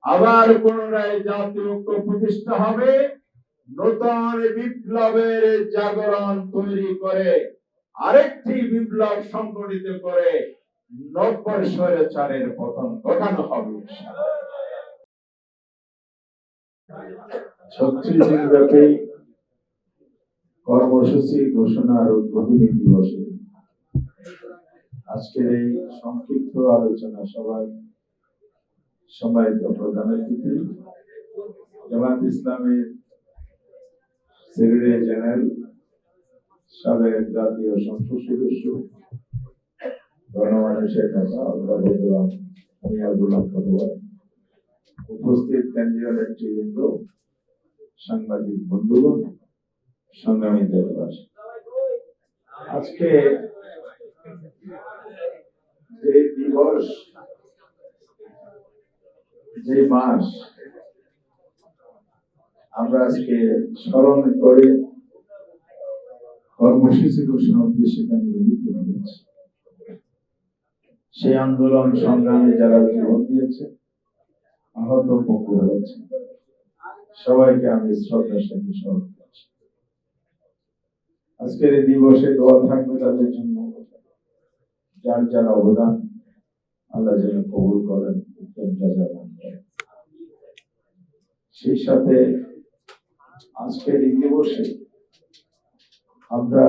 আবার পুনরায় জাতীয় ঐক্য প্রতিষ্ঠা হবে, নতুন বিপ্লবের জাগরণ তৈরি করে আরেকটি বিপ্লব সংগঠিত করে নব্বই স্বৈরাচারের পতন ঘটানো হবে। 36 দিনব্যাপী কর্মসূচি ঘোষণার উদ্বোধনী দিবসে আজকের এই সংক্ষিপ্ত আলোচনা সভায় সম্মানিত প্রধান অতিথি জামায়াত ইসলামের সেক্রেটারি জেনারেল, সাবেক জাতীয় সংসদ সদস্য, গণমানুষের নেতা উপস্থিত কেন্দ্রীয় নেতৃবৃন্দ, সাংবাদিক বন্ধুগণ, সংগ্রামী দেশবাসী, আজকে যে দিবস, যে মাস আমরা আজকে স্মরণ করে কর্মসূচি ঘোষণার উদ্দেশ্যে মিলিত হয়েছি, সেই আন্দোলন সংগ্রামে যারা জীবন দিয়েছে, আহত পঙ্গু হয়েছে, সবাইকে আমি শ্রদ্ধার সাথে স্মরণ করছি। আজকের এই দিবসে দোয়া থাকবে তাদের জন্য, যার যার অবদান আল্লাহ যেন কবুল করেন, উত্তম যাজা দান করেন। সেই সাথে আজকের এই দিবসে আমরা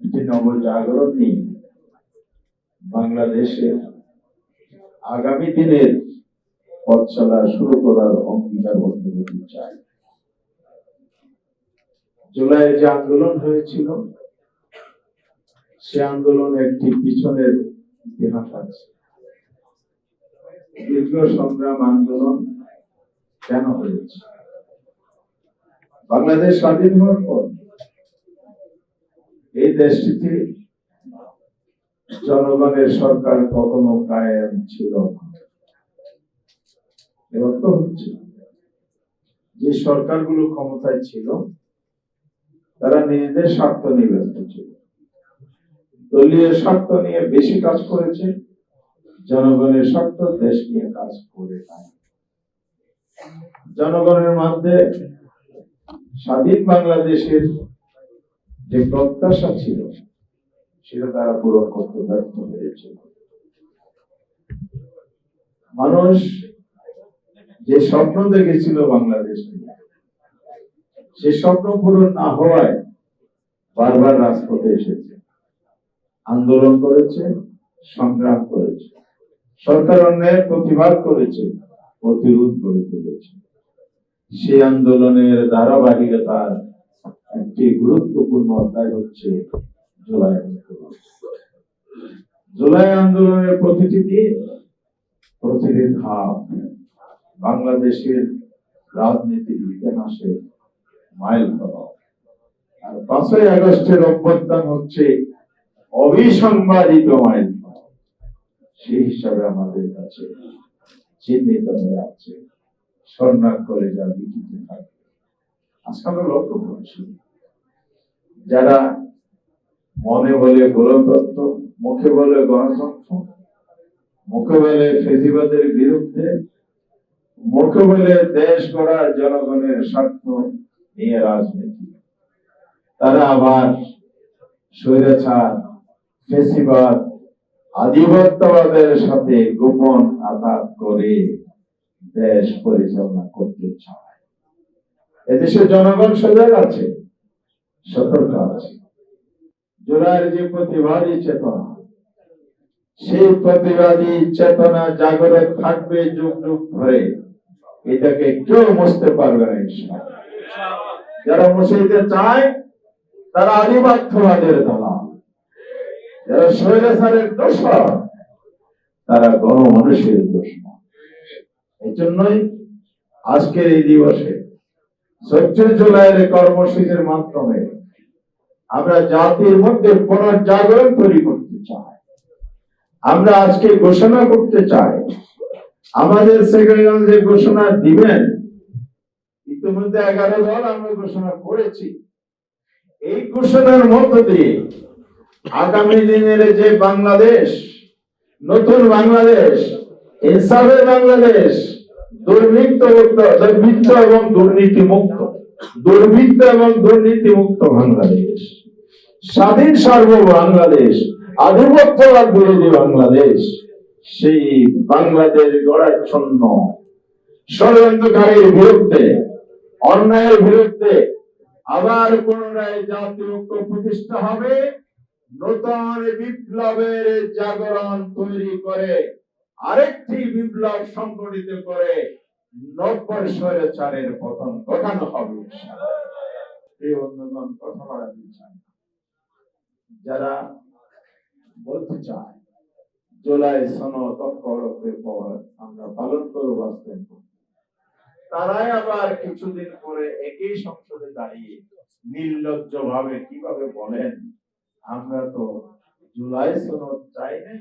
একটি নবজাগরণ নিয়ে বাংলাদেশে আগামী দিনের পথ চলা শুরু করার অঙ্গীকারবদ্ধ হতে চাই। জুলাইয়ে যে আন্দোলন হয়েছিল, সে আন্দোলনের একটি পিছনের ইতিহাস আছে। দীর্ঘ সংগ্রাম আন্দোলন কেন হয়েছে? বাংলাদেশ স্বাধীন হওয়ার পর এই দেশটিতে জনগণের সরকার কখনো কায়েম ছিল না, এবং তো হচ্ছে যে সরকারগুলো ক্ষমতায় ছিল তারা নিজেদের স্বার্থ নিয়ে ব্যস্ত ছিল, দলীয় স্বার্থ নিয়ে বেশি কাজ করেছে, জনগণের স্বার্থ দেশ নিয়ে কাজ করে নাই। জনগণের মধ্যে স্বাধীন বাংলাদেশের যে প্রত্যাশা ছিল সেটা তারা পূরণ করতে ব্যর্থ হয়েছিল। মানুষ যে স্বপ্ন দেখেছিল বাংলাদেশ নিয়ে, সে স্বপ্ন পূরণ না হওয়ায় বারবার রাজপথে এসেছে, আন্দোলন করেছে, সংগ্রাম করেছে, সরকার অন্যায়ের প্রতিবাদ করেছে, প্রতিরোধ গড়ে তুলেছে। সেই আন্দোলনের ধারাবাহিকতার একটি গুরুত্বপূর্ণ অধ্যায় হচ্ছে জুলাই আন্দোলন। জুলাই আন্দোলনের প্রতিটি দিন, প্রতিটি ধাপ বাংলাদেশের রাজনীতির ইতিহাসে মাইল ফলক। আর 5ই আগস্টের অভ্যুত্থান হচ্ছে অবিসংবাদিত মাইল ফলক। সেই হিসাবে আমাদের কাছে চিহ্নিত হয়ে আছে, স্বর্ণাক্ষরে যা লিখিত থাকবে। আজকে আমরা লক্ষ্য করছি, যারা মনে বলে গণতন্ত্র, মুখে বলে গণতন্ত্র, মুখে বলে ফেসিবাদের বিরুদ্ধে, মুখে বলে দেশ গড়ার জনগণের স্বার্থ নিয়ে রাজনীতি, তারা আবার স্বৈরাচার, ফেসিবাদ, আধিপত্যবাদের সাথে গোপন আঘাত করে দেশ পরিচালনা করতে চায়। এদেশের জনগণ সজাগ আছে, সতর্ক আছে। জুলাইয়ের যে প্রতিবাদী চেতনা, সেই প্রতিবাদী চেতনা জাগরণ থাকবে যুগ যুগ ধরে, এটাকে কেউ মুছতে পারবে না ইনশাআল্লাহ। যারা মুছে দিতে চায় তারা আধিপত্যবাদের দালাল, যারা স্বৈরাচারের দোসর তারা গণমানুষের দুশমন। এই জন্যই আজকের এই দিবসে 24 জুলাইয়ের কর্মসূচির মাধ্যমে আমরা জাতির মধ্যে পুনর্জাগরণ তৈরি করতে চাই। আমরা আজকে ঘোষণা করতে চাই, আমাদের সেক্রেটারি যে ঘোষণা দিবেন, ইতিমধ্যে 11 দল আমরা ঘোষণা করেছি। এই ঘোষণার মধ্য দিয়ে আগামী দিনের যে বাংলাদেশ, নতুন বাংলাদেশ, ইনসাফের বাংলাদেশ, দুর্বৃত্ত এবং দুর্নীতি মুক্ত, দুর্বৃত্ত এবং দুর্নীতি মুক্ত বাংলাদেশ, স্বাধীন সার্বভৌম বাংলাদেশ, আধিপত্যবাদ বিরোধী বাংলাদেশ, সেই বাংলাদেশ গড়ার জন্য ষড়যন্ত্রকারীর বিরুদ্ধে, অন্যায়ের বিরুদ্ধে আবার পুনরায় জাতীয় ঐক্য প্রতিষ্ঠা হবে। নতুন বিপ্লবের জাগরণ তৈরি করে আরেকটি বিপ্লব সংগঠিত করে নব্বই স্বৈরাচারের পতন ঘটানো হবে। এই বন্ধুগণ, কথা বাড়াতে চাই, যারা বলতে চায় জুলাই সনদ আমরা পালন করব বাস্তবায়ন, তারাই আবার কিছুদিন পরে একই সংসদে দাঁড়িয়ে নির্লজ্জ ভাবে কিভাবে বলেন আমরা তো জুলাই সনদ চাই নাই,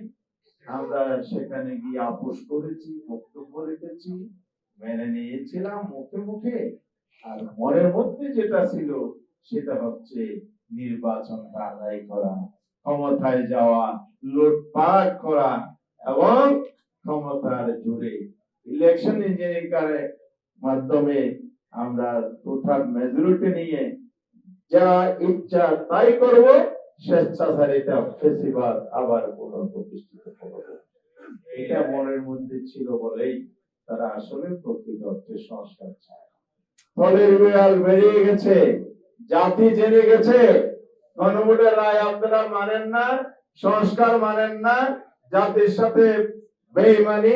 আমরা সেখানে গিয়ে আপোষ করেছি, বক্তব্য রেখেছি, মেনে নিয়েছিলাম মুখে মুখে, আর মনের মধ্যে যেটা ছিল সেটা হচ্ছে নির্বাচন আদায় করা, ক্ষমতায় যাওয়া, লুটপাট করা এবং ক্ষমতার জোরে ইলেকশন ইঞ্জিনিয়ারিং মাধ্যমে আমরা টোটাল মেজরিটি নিয়ে যা ইচ্ছা তাই করব, স্বেচ্ছাচারিতা ফেসিবাদ আবার পুনঃপ্রতিষ্ঠিত করব। এটা মনের মধ্যে ছিল বলেই তারা আসলে প্রকৃত অর্থে সংস্কার চায়। ফলের বিড়াল বেরিয়ে গেছে, জাতি জেনে গেছে গণভোটের রায় আপনারা মানেন না, সংস্কার মানেন না, জাতির সাথে বেঈমানি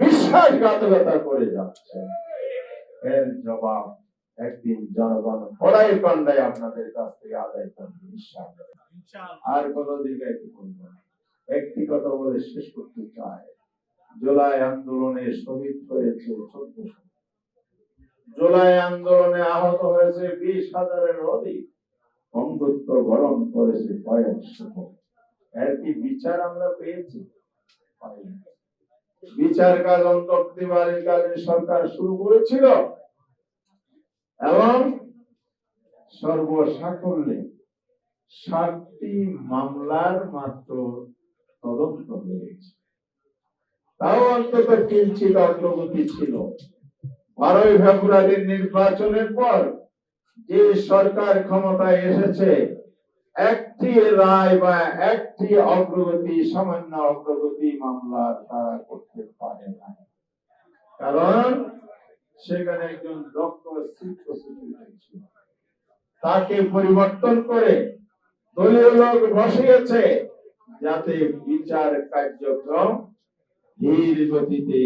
বিশ্বাসঘাতকতা করে যাচ্ছে। এর জবাব একদিন জনগণ পড়াই পান্ডায় আপনাদের কাছ থেকে আদায় করবে ইনশাআল্লাহ। আর কোনো দীর্ঘায়িত করব না, একটি কথা বলে শেষ করতে চাই। জুলাই আন্দোলনে শহীদ হয়েছে 1400, জুলাই আন্দোলনে আহত হয়েছে 20,000-এর অধিক, অঙ্গত্ব গরম করেছে 500। এর কি বিচার আমরা পেয়েছি? বিচার কাজ অন্তর্বর্তীকালীন সরকার শুরু করেছিল এবং সর্বসাকল্যে 7টি মামলার মাত্র তদন্ত হয়েছে, তাও অন্তত কিঞ্চিত অগ্রগতি ছিল। 12ই ফেব্রুয়ারির নির্বাচনের পর যে সরকার ক্ষমতায় এসেছে, একটি রায় বা একটি অগ্রগতি, সামান্য অগ্রগতি মামলা তারা করতে পারে না, কারণ সেখানে একজন দক্ষ চিফ প্রসিকিউটর ছিল, তাকে পরিবর্তন করে দলীয় লোক বসিয়েছে যাতে বিচার কার্যক্রম ধীর গতিতে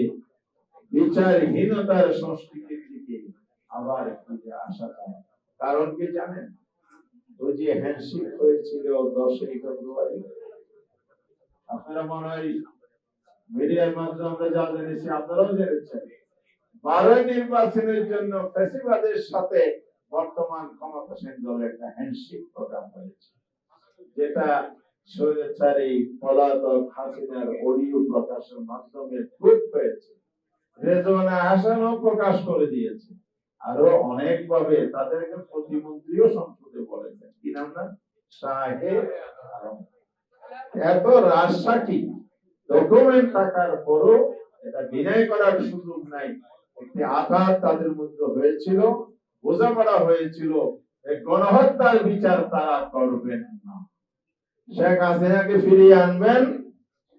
বিচারহীনতার সংস্কৃতির দিকে আবার ফিরে আসা যায়। কারণ কি জানেন? ওই যে হ্যান্ডশেক হয়েছিল 10ই ফেব্রুয়ারি, আপনারা মনে হয় মিডিয়ার মাধ্যমে আমরা যা জেনেছি আপনারাও জেনেছেন, 12 নির্বাচনের জন্য ফ্যাসিবাদের সাথে বর্তমান ক্ষমতাসীন দলের একটা হ্যান্ডশেক প্রোগ্রাম হয়েছে, যেটা স্বৈরাচারী পলাতক হাসিনার অডিও প্রকাশের মাধ্যমে প্রুফ হয়েছে। রেজওয়ানা হাসানও প্রকাশ করে দিয়েছে, আরো অনেক ভাবে তাদেরকে প্রতিমন্ত্রীও সংসদে বলেছেন, কি নাম না, শাহেদ আলম। এত রাজশাহী ডকুমেন্ট থাকার পরও এটা বিনয় করার সুযোগ নাই। একটি আঘাত তাদের মধ্যে হয়েছিল, বোঝাপড়া হয়েছিল, গণহত্যার বিচার তারা করবেন না, শেখ হাসিনাকে ফিরিয়ে আনবেন,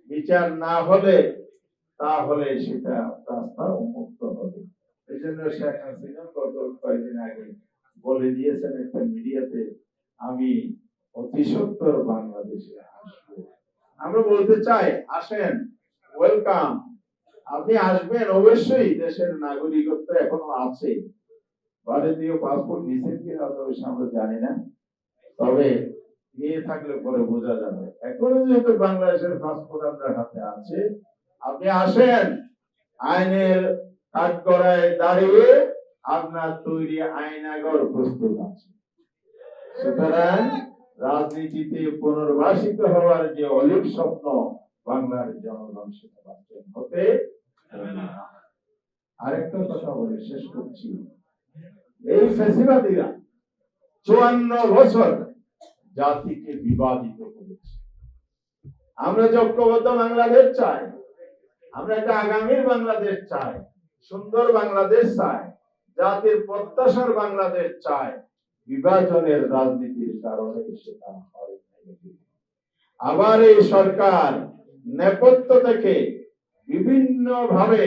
বিচার না হলে তাহলে সেটা রাস্তা উন্মুক্ত হবে। এই জন্য শেখ হাসিনা গত কয়েকদিন আগে বলে দিয়েছেন একটা মিডিয়াতে, আমি অতি সত্বর বাংলাদেশে আসবো। আমরা বলতে চাই, আসেন, ওয়েলকাম, আপনি আসবেন অবশ্যই, দেশের নাগরিকত্ব এখনো আছে, ভারতীয় পাসপোর্ট নিছেন কিনা অবশ্য আমরা জানি না, তবে নিয়ে থাকলে পরে বোঝা যাবে। এখনো যেহেতু বাংলাদেশের পাসপোর্ট আপনার হাতে আছে, আপনি আসেন, আইনের কাঠগড়ায় দাঁড়িয়ে আপনার তৈরি আইনাগর প্রস্তুত আছে। সুতরাং রাজনীতিতে পুনর্বাসিত হওয়ার যে অলিক স্বপ্ন বাংলার জনগণ সেটা বাস্তব হতে আরেকটা কথা বলে শেষ করছি, এই ফ্যাসিবাদীরা 54 বছর জাতিকে বিভাজিত করেছে। আমরা ঐক্যবদ্ধ বাংলাদেশ চাই, আমরা একটা আগামীর বাংলাদেশ চাই, সুন্দর বাংলাদেশ চাই, জাতির প্রত্যাশার বাংলাদেশ চাই। বিভাজনের রাজনীতির কারণে সেটা হয়। আবার এই সরকার নেপথ্য থেকে বিভিন্ন ভাবে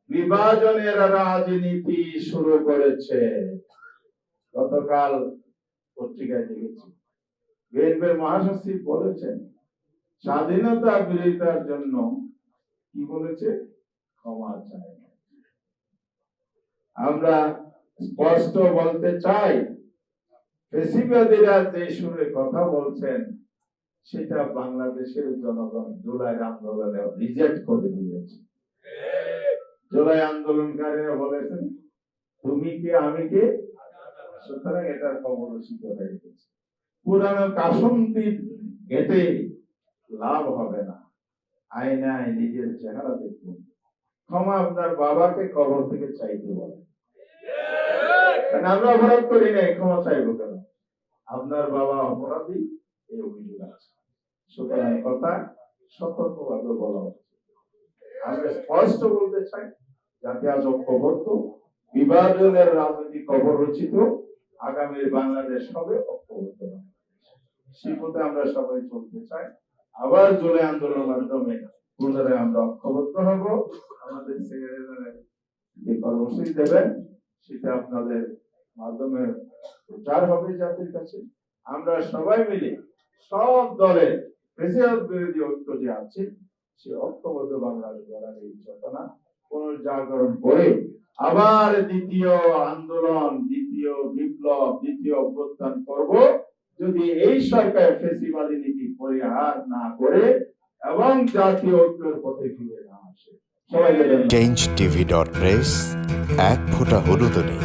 বিভাজনের রাজনীতি শুরু করেছে। গতকাল পত্রিকায় দেখেছি বিএনপির মহাসচিব বলেছেন স্বাধীনতা বিরোধিতার জন্য কি বলেছে, ক্ষমা চাই। আমরা স্পষ্ট বলতে চাই, ফ্যাসিবাদীরা যে সুরে কথা বলছেন সেটা বাংলাদেশের জনগণ জুলাই আন্দোলনে রিজেক্ট করে দিয়েছে। জুলাই আন্দোলনকারীরা বলেছেন তুমি কে আমি কে, সুতরাং এটার কবরচিত হয়ে গেছে। পুরানো কাসন্দির ঘেটে লাভ হবে না, আয়নায় নিজের চেহারা দেখুন। ক্ষমা আপনার বাবাকে কবর থেকে চাইতে বলে, আমরা অপরাধ করি না, ক্ষমা চাইবো কেন? আপনার বাবা অপরাধী, এই অভিযোগ আছে। সুতরাং কথা সতর্কভাবে বলা হচ্ছে। আমরা স্পষ্ট বলতে চাই, যাতে আজ ঐক্যবদ্ধ, বিভাজনের রাজনীতি কবর রচিত, আগামীর বাংলাদেশ হবে ঐক্যবদ্ধ। সেই পথে আমরা সবাই চলতে চাই। আবার জুলাই আন্দোলনের মাধ্যমে পুনরায় আমরা ঐক্যবদ্ধ হব। আমাদের সেক্রেটারি যে কর্মসূচি দেবেন সেটা আপনাদের মাধ্যমে প্রচার হবে জাতির কাছে। আমরা সবাই মিলে সব দলের ফ্যাসিবাদ বিরোধী ঐক্য যে আছে সে ঐক্যবদ্ধ বাংলাদেশ গড়ার এই চেতনা পুনর্জাগরণ করে আবার দ্বিতীয় আন্দোলন, দ্বিতীয় বিপ্লব, দ্বিতীয় অভ্যুত্থান করব, যদি এই সরকার ফ্যাসিবাদী নীতি পরিহার না করে এবং জাতীয় ঐক্যের পথে ফিরে না আসে। সবাইকে change tv.press এক ফোঁটা হলুদ নেই।